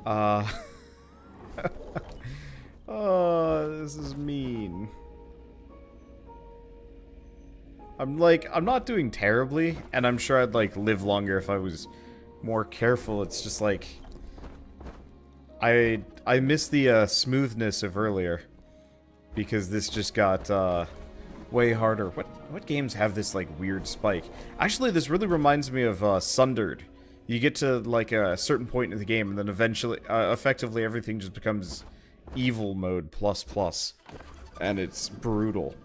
Uh... Oh, this is mean. I'm not doing terribly, and I'm sure I'd, like, live longer if I was more careful. It's just, like... I miss the, smoothness of earlier. Because this just got, way harder. What games have this, like, weird spike? Actually, this really reminds me of, Sundered. You get to, like, a certain point in the game, and then eventually, effectively everything just becomes evil mode plus. And it's brutal.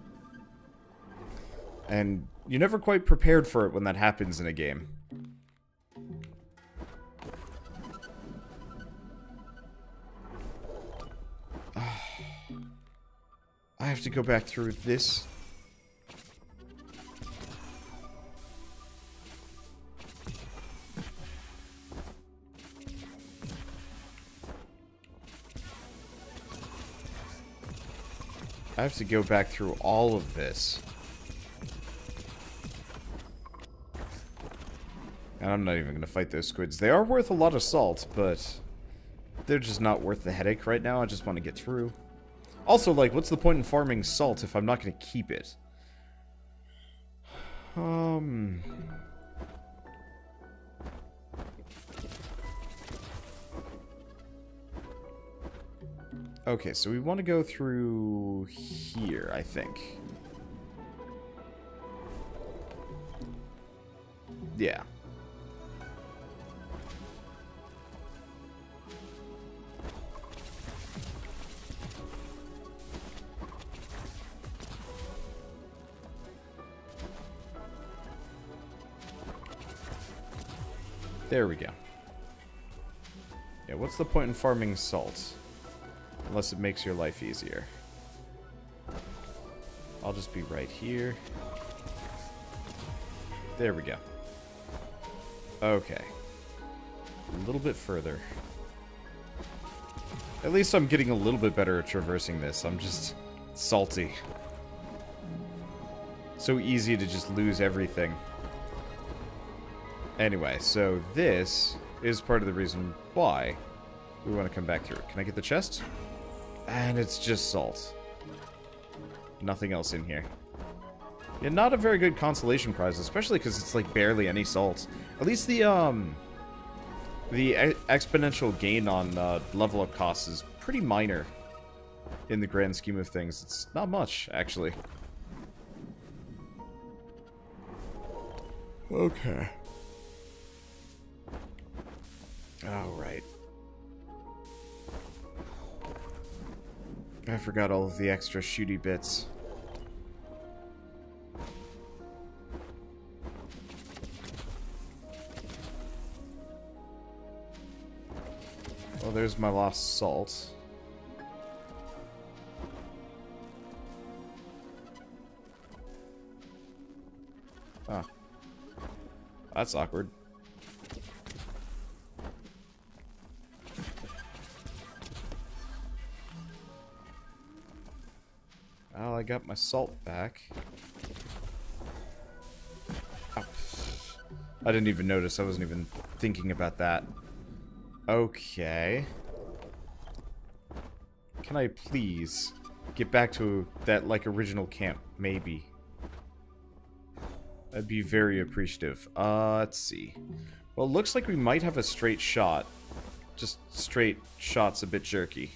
And you're never quite prepared for it when that happens in a game. I have to go back through this. I have to go back through all of this. And I'm not even going to fight those squids. They are worth a lot of salt, but they're just not worth the headache right now. I just want to get through. Also, like, what's the point in farming salt if I'm not going to keep it? Okay, so we want to go through here, I think. Yeah. There we go. Yeah, what's the point in farming salt? Unless it makes your life easier. I'll just be right here. There we go. Okay. A little bit further. At least I'm getting a little bit better at traversing this. I'm just salty. So easy to just lose everything. Anyway, so this is part of the reason why we want to come back through. Can I get the chest? And it's just salt. Nothing else in here. Yeah, not a very good consolation prize, especially because it's like barely any salt. At least the exponential gain on level up costs is pretty minor in the grand scheme of things. It's not much, actually. Okay. Alright. I forgot all of the extra shooty bits. Well, there's my lost salt. Ah. That's awkward. Well, I got my salt back. Oh. I didn't even notice. I wasn't even thinking about that. Okay. Can I please get back to that, like, original camp? Maybe. I'd be very appreciative. Let's see. Well, it looks like we might have a straight shot. Just straight shot's a bit jerky.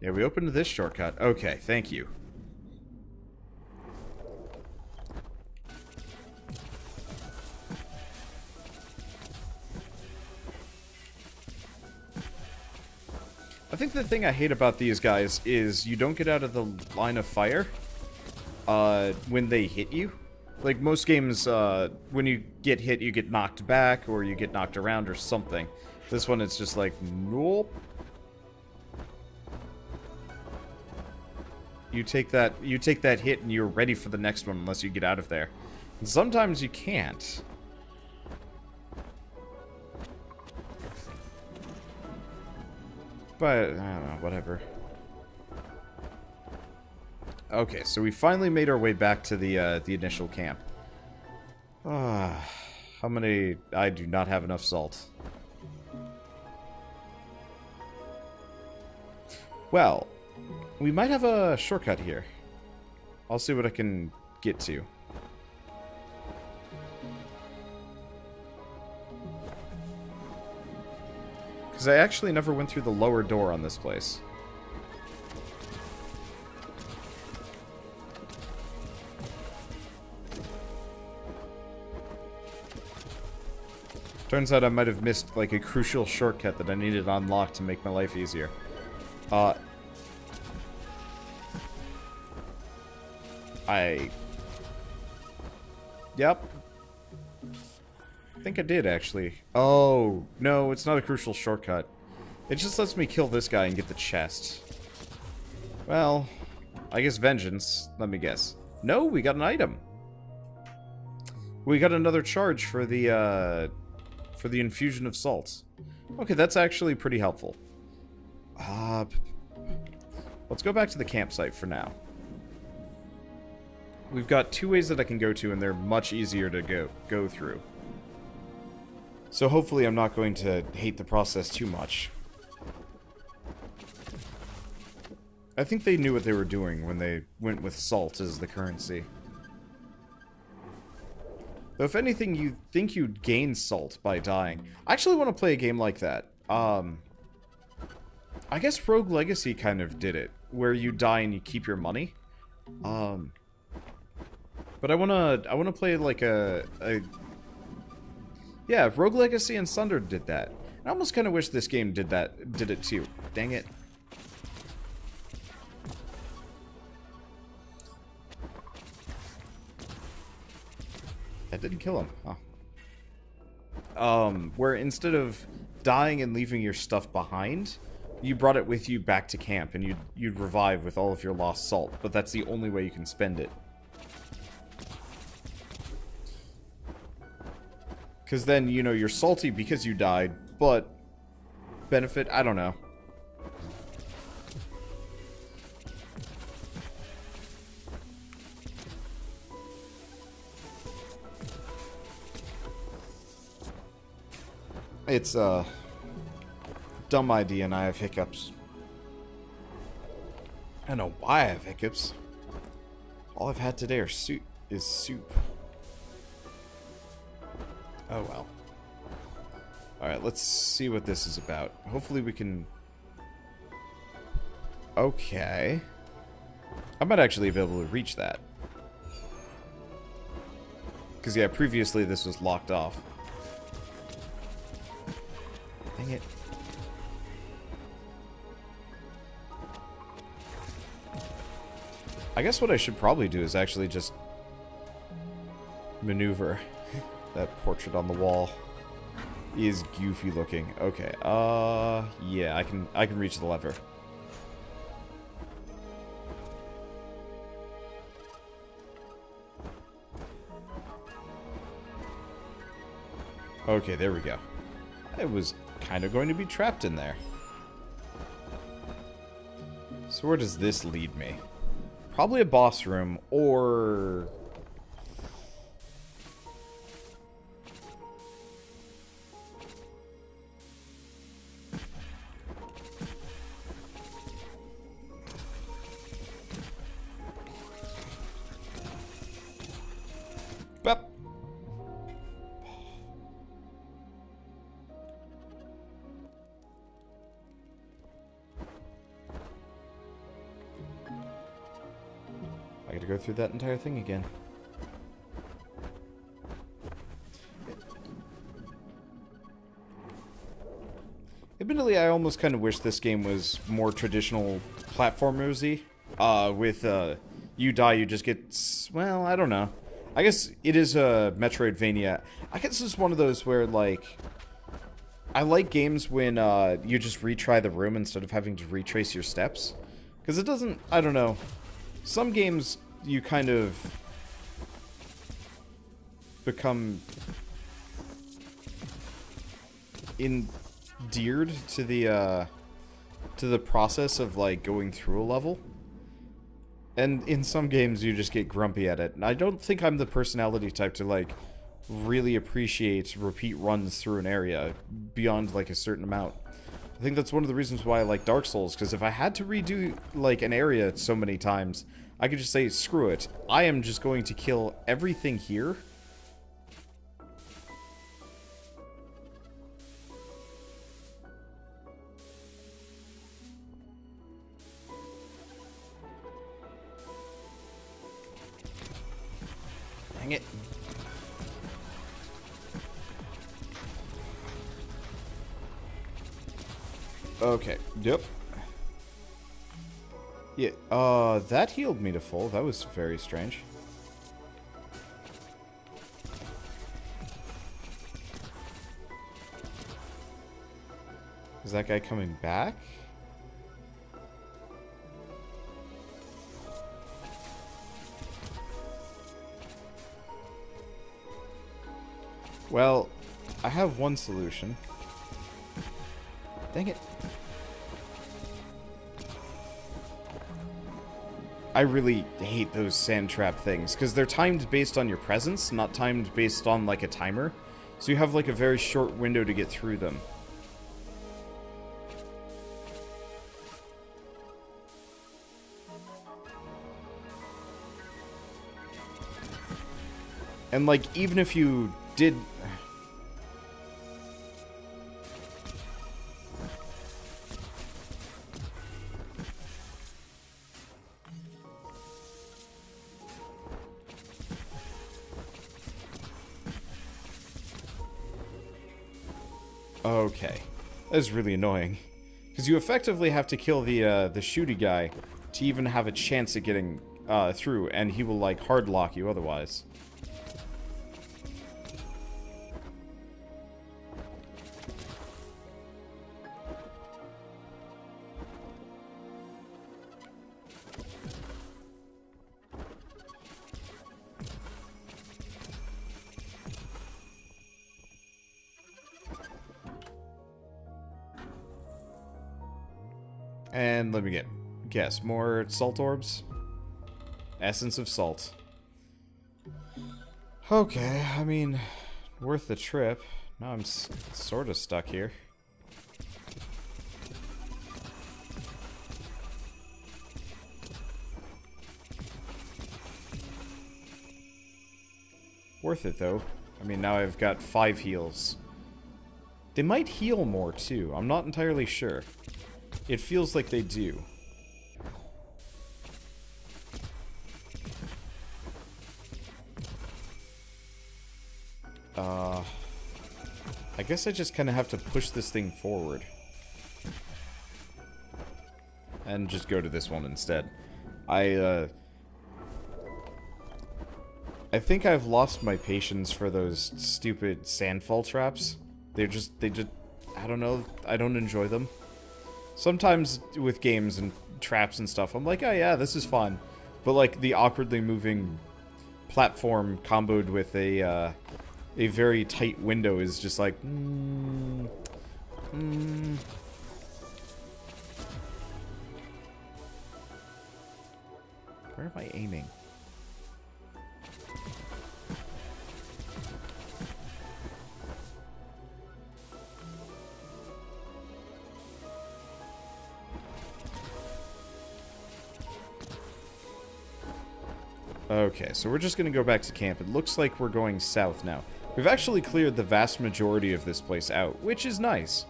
Yeah, we opened this shortcut. Okay, thank you. I think the thing I hate about these guys is you don't get out of the line of fire when they hit you. Like, most games, when you get hit, you get knocked back, or you get knocked around, or something. This one, it's just like, nope. You take that hit, and you're ready for the next one, unless you get out of there. And sometimes you can't. But, I don't know, whatever. Okay, so we finally made our way back to the initial camp. I How many... I do not have enough salt. Well, we might have a shortcut here. I'll see what I can get to. Because I actually never went through the lower door on this place. Turns out I might have missed, like, a crucial shortcut that I needed unlocked to make my life easier. Yep. I think I did, actually. Oh, no, it's not a crucial shortcut. It just lets me kill this guy and get the chest. Well, I guess vengeance. Let me guess. No, we got an item. We got another charge for the infusion of salt. Okay, that's actually pretty helpful. Let's go back to the campsite for now. We've got two ways that I can go to, and they're much easier to go through. So hopefully I'm not going to hate the process too much. I think they knew what they were doing when they went with salt as the currency. Though if anything, you'd think you'd gain salt by dying. I actually want to play a game like that. I guess Rogue Legacy kind of did it, where you die and you keep your money. But I wanna play like yeah, Rogue Legacy and Sundered did that. I almost kind of wish this game did it too. Dang it. That didn't kill him. Oh. Where instead of dying and leaving your stuff behind, you brought it with you back to camp, and you'd revive with all of your lost salt, but that's the only way you can spend it. Because then, you know, you're salty because you died, but benefit, I don't know. It's a dumb idea and I have hiccups. I don't know why I have hiccups. All I've had today is soup. Oh well. Alright, let's see what this is about. Hopefully we can... Okay. I might actually be able to reach that. Because, yeah, previously this was locked off. Dang it. I guess what I should probably do is actually just maneuver. That portrait on the wall is goofy looking. Okay, yeah, I can reach the lever. Okay, there we go. I was kind of going to be trapped in there. So where does this lead me? Probably a boss room, or... Bep. I gotta go through that entire thing again. Admittedly, I almost kind of wish this game was more traditional platformers-y. With, you die, you just get... Well, I don't know. I guess it is a metroidvania. I guess it's one of those where, like... I like games when, you just retry the room instead of having to retrace your steps. Because it doesn't... I don't know. Some games, you kind of... become... endeared to the process of, like, going through a level. And in some games, you just get grumpy at it. And I don't think I'm the personality type to, like, really appreciate repeat runs through an area beyond, like, a certain amount. I think that's one of the reasons why I like Dark Souls, because if I had to redo, like, an area so many times, I could just say, screw it. I am just going to kill everything here. Dang it. Okay, yep. Yeah, that healed me to full. That was very strange. Is that guy coming back? Well, I have one solution. Dang it. I really hate those sand trap things, because they're timed based on your presence, not timed based on, like, a timer. So you have, like, a very short window to get through them. And, like, even if you did... Okay. That is really annoying. Because you effectively have to kill the shooty guy to even have a chance at getting through, and he will, like, hard lock you otherwise. And let me guess, more salt orbs? Essence of salt. Okay, I mean, worth the trip. Now I'm sort of stuck here. Worth it, though. I mean, now I've got 5 heals. They might heal more, too. I'm not entirely sure. It feels like they do. I guess I just kind of have to push this thing forward. And just go to this one instead. I think I've lost my patience for those stupid sandfall traps. They just, I don't know, I don't enjoy them. Sometimes with games and traps and stuff, I'm like, oh yeah, this is fun. But like the awkwardly moving platform comboed with a very tight window is just like, Where am I aiming? Okay, so we're just going to go back to camp. It looks like we're going south now. We've actually cleared the vast majority of this place out, which is nice.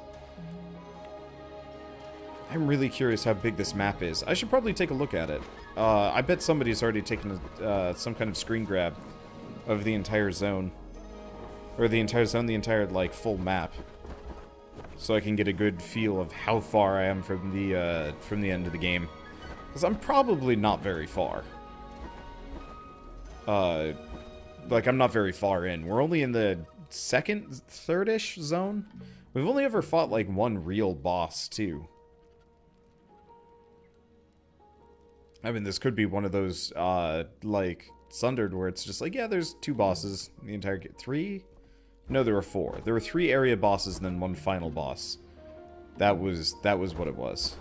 I'm really curious how big this map is. I should probably take a look at it. I bet somebody's already taken some kind of screen grab of the entire zone. Or the entire, like, full map. So I can get a good feel of how far I am from the end of the game. Because I'm probably not very far. Like, I'm not very far in. We're only in the second, third-ish zone. We've only ever fought, like, one real boss, too. I mean, this could be one of those, like, Sundered, where it's just like, yeah, there's 2 bosses. The entire... 3? No, there were 4. There were 3 area bosses and then 1 final boss. That was what it was.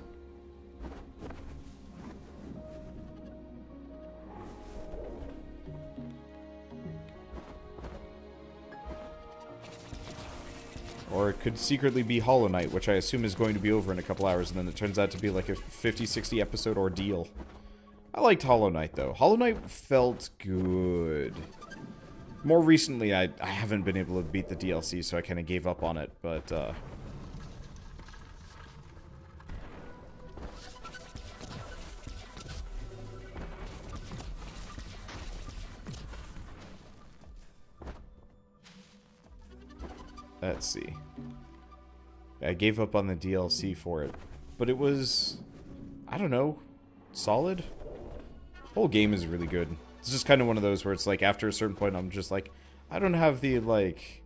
Or it could secretly be Hollow Knight, which I assume is going to be over in a couple hours, and then it turns out to be like a 50-60 episode ordeal. I liked Hollow Knight, though. Hollow Knight felt good. More recently, I haven't been able to beat the DLC, so I kind of gave up on it, but, let's see. I gave up on the DLC for it. But it was, I don't know, solid? The whole game is really good. It's just kind of one of those where it's like, after a certain point, I'm just like, I don't have the, like,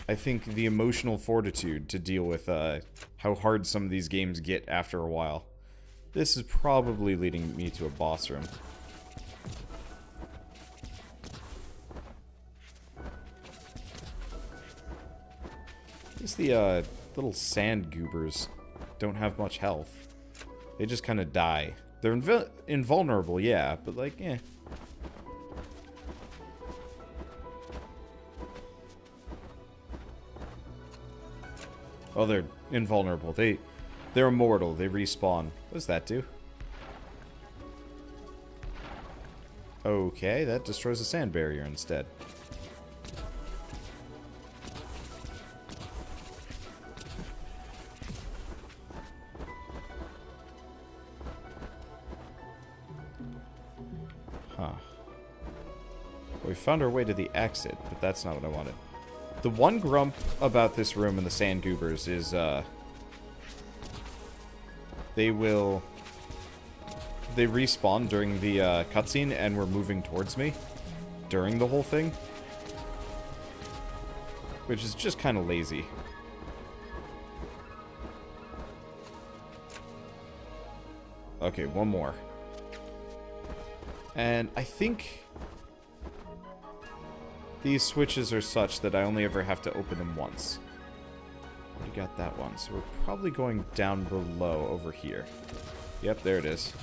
I think the emotional fortitude to deal with how hard some of these games get after a while. This is probably leading me to a boss room. The little sand goobers don't have much health. They just kind of die. They're invulnerable, yeah, but like, eh. Oh, they're invulnerable. They're immortal. They respawn. What does that do? Okay, that destroys a sand barrier instead. We found our way to the exit, but that's not what I wanted. The one grump about this room and the sand goobers is, they respawn during the, cutscene and were moving towards me during the whole thing. Which is just kind of lazy. Okay, one more. And I think these switches are such that I only ever have to open them once. We got that one, so we're probably going down below over here. Yep, there it is.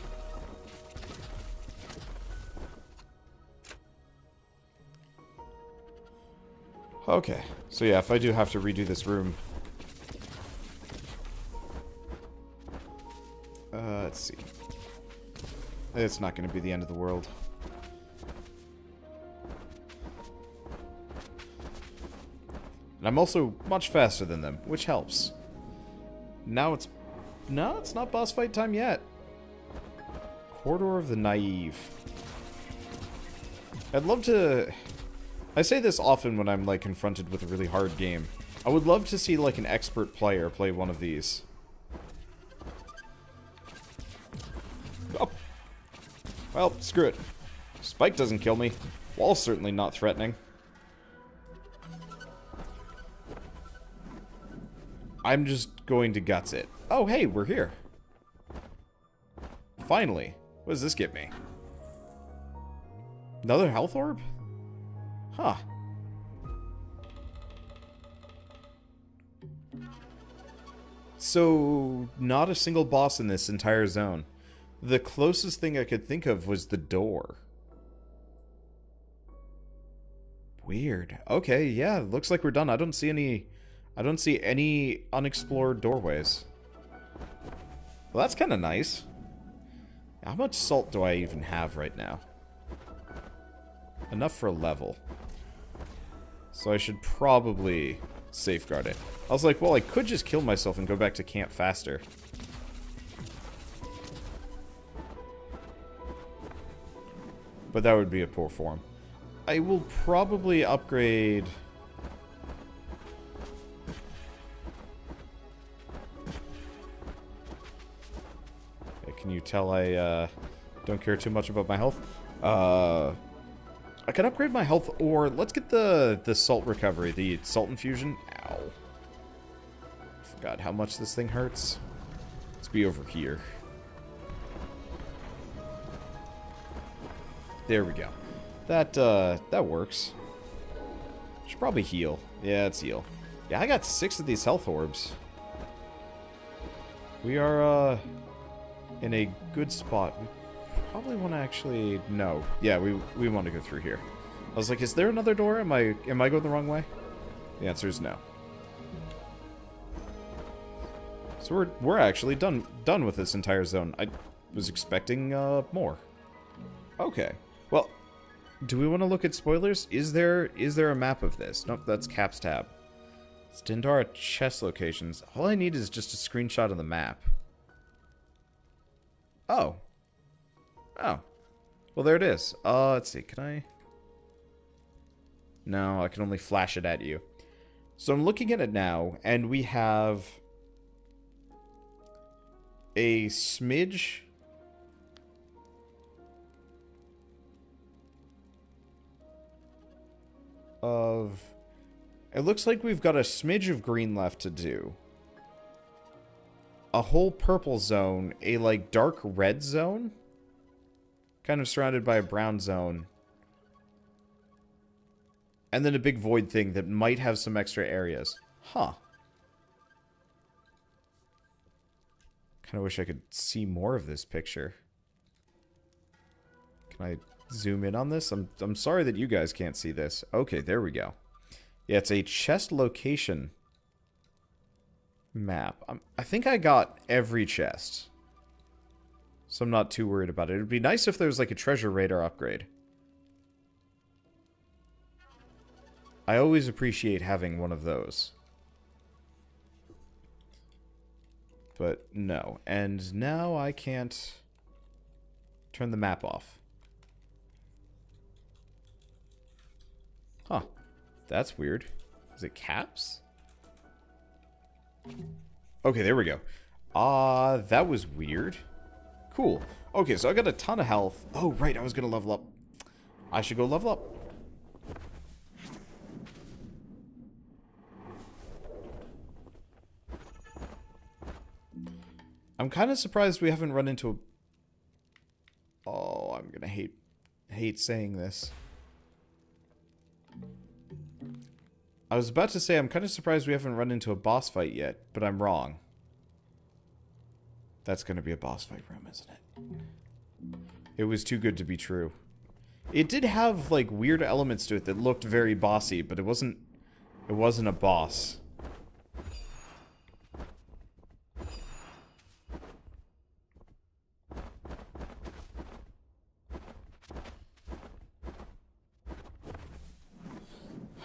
Okay, so yeah, if I do have to redo this room... let's see. It's not going to be the end of the world. And I'm also much faster than them, which helps. Now it's... No, it's not boss fight time yet. Corridor of the Naive. I'd love to... I say this often when I'm, like, confronted with a really hard game. I would love to see, like, an expert player play one of these. Oh. Well, screw it. Spike doesn't kill me. Wall's certainly not threatening. I'm just going to guts it. Oh, hey, we're here. Finally. What does this get me? Another health orb? Huh. So, not a single boss in this entire zone. The closest thing I could think of was the door. Weird. Okay, yeah, looks like we're done. I don't see any unexplored doorways. Well, that's kind of nice. How much salt do I even have right now? Enough for a level. So I should probably safeguard it. I was like, well, I could just kill myself and go back to camp faster. But that would be a poor form. I will probably upgrade... Can you tell I don't care too much about my health? I can upgrade my health, or let's get the salt recovery, the salt infusion. Ow. Forgot how much this thing hurts. Let's be over here. There we go. That works. Should probably heal. Yeah, it's heal. Yeah, I got 6 of these health orbs. We are, in a good spot. We probably want to actually... No. Yeah, we want to go through here. I was like, is there another door? Am I going the wrong way? The answer is no. So we're actually done with this entire zone. I was expecting more. Okay. Well, do we want to look at spoilers? Is there a map of this? Nope, that's Cap's tab. It's Dandara chest locations. All I need is just a screenshot of the map. Oh. Oh. Well, there it is. Let's see. Can I? No, I can only flash it at you. So I'm looking at it now, and we have a smidge of... It looks like we've got a smidge of green left to do. A whole purple zone, a like dark red zone, kind of surrounded by a brown zone. And then a big void thing that might have some extra areas. Huh. Kind of wish I could see more of this picture. Can I zoom in on this? I'm sorry that you guys can't see this. Okay, there we go. Yeah, it's a chest location map. I think I got every chest, so I'm not too worried about it. It would be nice if there was like a treasure radar upgrade. I always appreciate having one of those. But no. And now I can't turn the map off. Huh. That's weird. Is it caps? Okay, there we go. That was weird. Cool. Okay, so I got a ton of health. Oh, right, I was gonna level up. I should go level up. I'm kind of surprised we haven't run into a... Oh, I'm gonna hate saying this. I was about to say I'm kind of surprised we haven't run into a boss fight yet, but I'm wrong. That's gonna be a boss fight room, isn't it? It was too good to be true. It did have like weird elements to it that looked very bossy, but it wasn't a boss.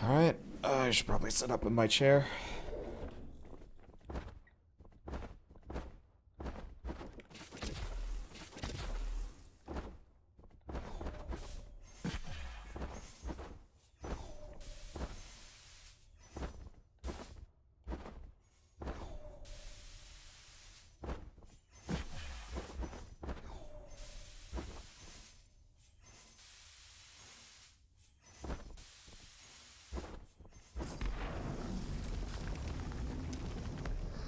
Alright, I should probably sit up in my chair.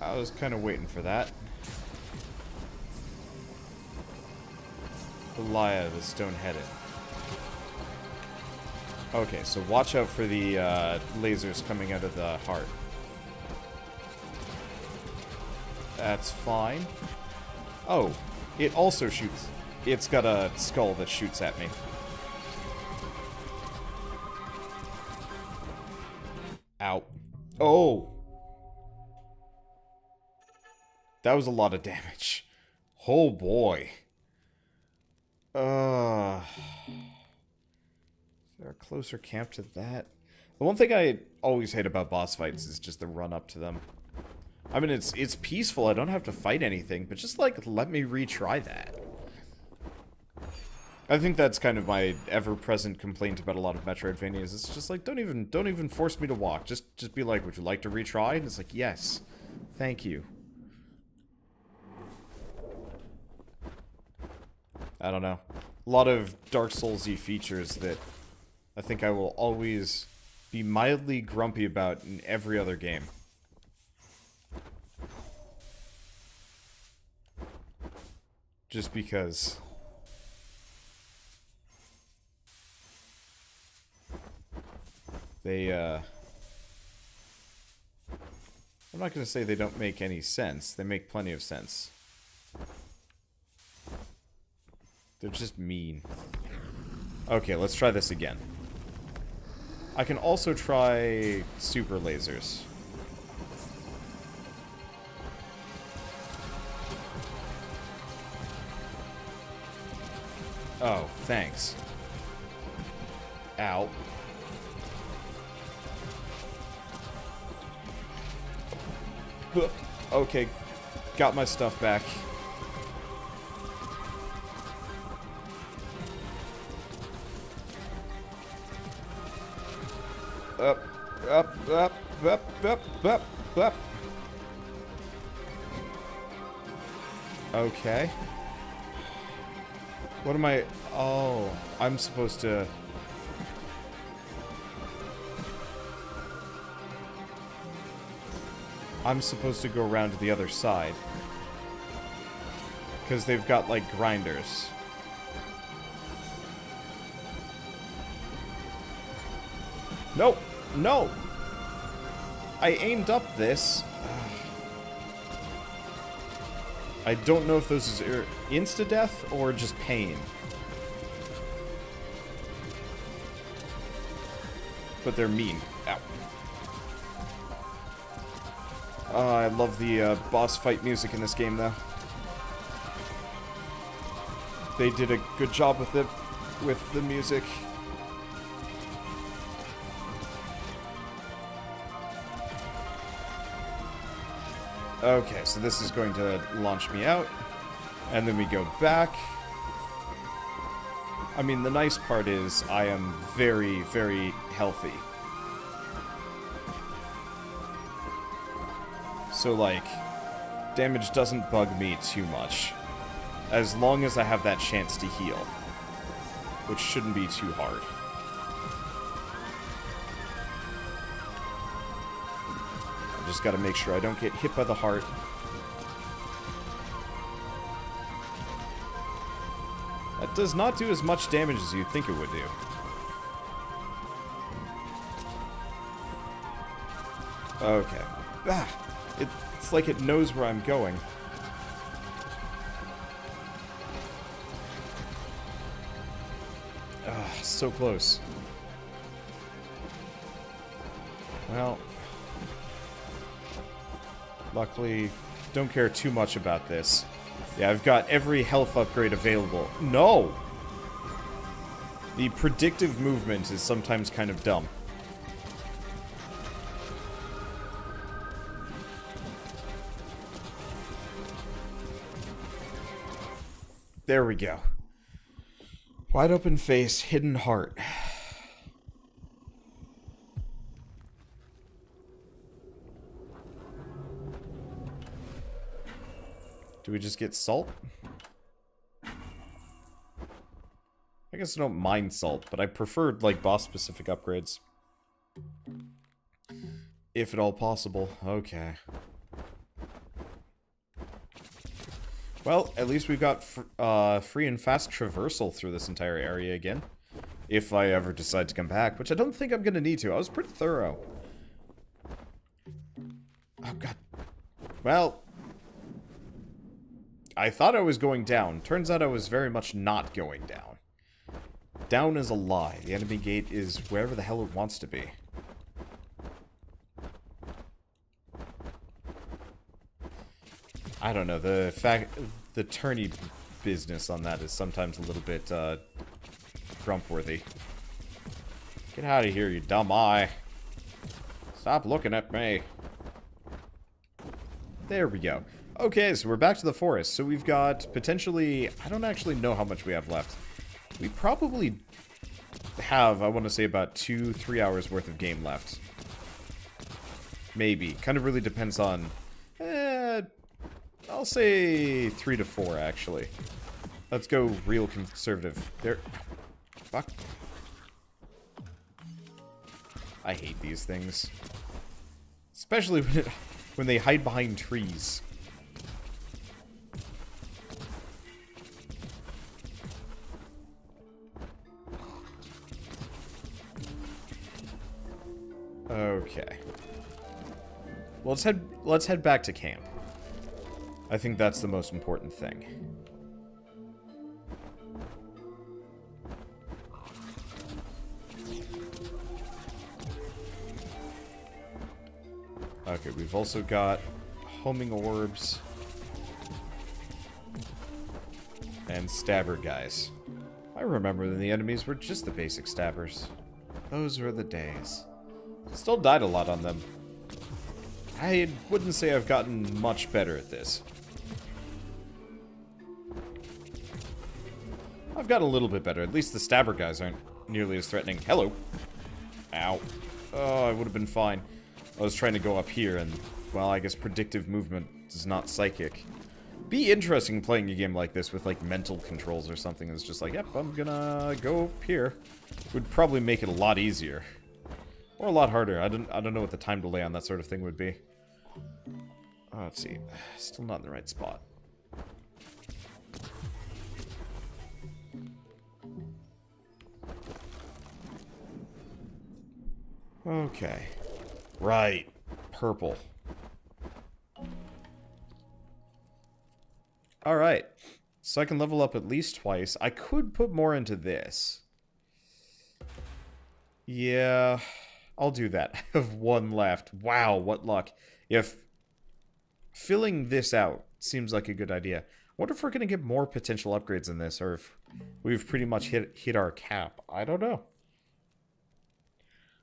I was kind of waiting for that. Elia the Stone-Headed. Okay, so watch out for the lasers coming out of the heart. That's fine. Oh, it also shoots. It's got a skull that shoots at me. Ow. Oh! That was a lot of damage. Oh boy. Is there a closer camp to that? The one thing I always hate about boss fights is just the run up to them. I mean, it's peaceful. I don't have to fight anything, but just like let me retry that. I think that's kind of my ever-present complaint about a lot of metroidvanias. It's just like don't even force me to walk. Just be like, would you like to retry? And it's like, yes, thank you. I don't know. A lot of Dark Souls-y features that I think I will always be mildly grumpy about in every other game. Just because... they, I'm not gonna say they don't make any sense. They make plenty of sense. They're just mean. Okay, let's try this again. I can also try super lasers. Oh, thanks. Ow. Okay, got my stuff back. Up, up, up, up, up, up, up. Okay. What am I... Oh, I'm supposed to... I'm supposed to go around to the other side. Because they've got, like, grinders. No! No! I aimed up this. I don't know if those is insta-death or just pain. But they're mean. Ow. I love the boss fight music in this game, though. They did a good job with it, with the music. Okay, so this is going to launch me out, and then we go back. I mean, the nice part is I am very, very healthy. So, like, damage doesn't bug me too much, as long as I have that chance to heal, which shouldn't be too hard. Just gotta make sure I don't get hit by the heart. That does not do as much damage as you'd think it would do. Okay. Ah, it's like it knows where I'm going. Ah, so close. Well... Luckily, don't care too much about this. Yeah, I've got every health upgrade available. No! The predictive movement is sometimes kind of dumb. There we go. Wide open face, hidden heart. Do we just get salt? I guess I don't mind salt, but I prefer, like, boss-specific upgrades. If at all possible. Okay. Well, at least we've got free and fast traversal through this entire area again. If I ever decide to come back, which I don't think I'm going to need to. I was pretty thorough. Oh, God. Well... I thought I was going down. Turns out I was very much not going down. Down is a lie. The enemy gate is wherever the hell it wants to be. I don't know. The tourney business on that is sometimes a little bit grump-worthy. Get out of here, you dumb eye. Stop looking at me. There we go. Okay, so we're back to the forest. So we've got potentially... I don't actually know how much we have left. We probably have, I want to say, about 2-3 hours worth of game left. Maybe. Kind of really depends on... I'll say 3 to 4, actually. Let's go real conservative. There... Fuck. I hate these things. Especially when they hide behind trees. Okay. Well, let's head back to camp. I think that's the most important thing. Okay, we've also got homing orbs. And stabber guys. I remember when the enemies were just the basic stabbers. Those were the days. Still died a lot on them. I wouldn't say I've gotten much better at this. I've gotten a little bit better. At least the stabber guys aren't nearly as threatening. Hello. Ow. Oh, I would have been fine. I was trying to go up here and, well, I guess predictive movement is not psychic. Be interesting playing a game like this with, like, mental controls or something that's just like, yep, I'm gonna go up here. Would probably make it a lot easier. Or a lot harder. I don't know what the time delay on that sort of thing would be. Oh, let's see. Still not in the right spot. Okay. Right. Purple. Alright. So I can level up at least twice. I could put more into this. Yeah, I'll do that. I have one left. Wow, what luck. If filling this out seems like a good idea. I wonder if we're going to get more potential upgrades in this, or if we've pretty much hit our cap. I don't know.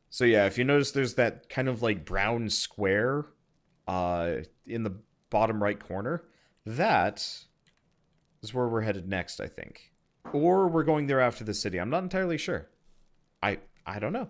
So yeah, if you notice there's that kind of like brown square in the bottom right corner, that is where we're headed next, I think. Or we're going there after the city. I'm not entirely sure. I don't know.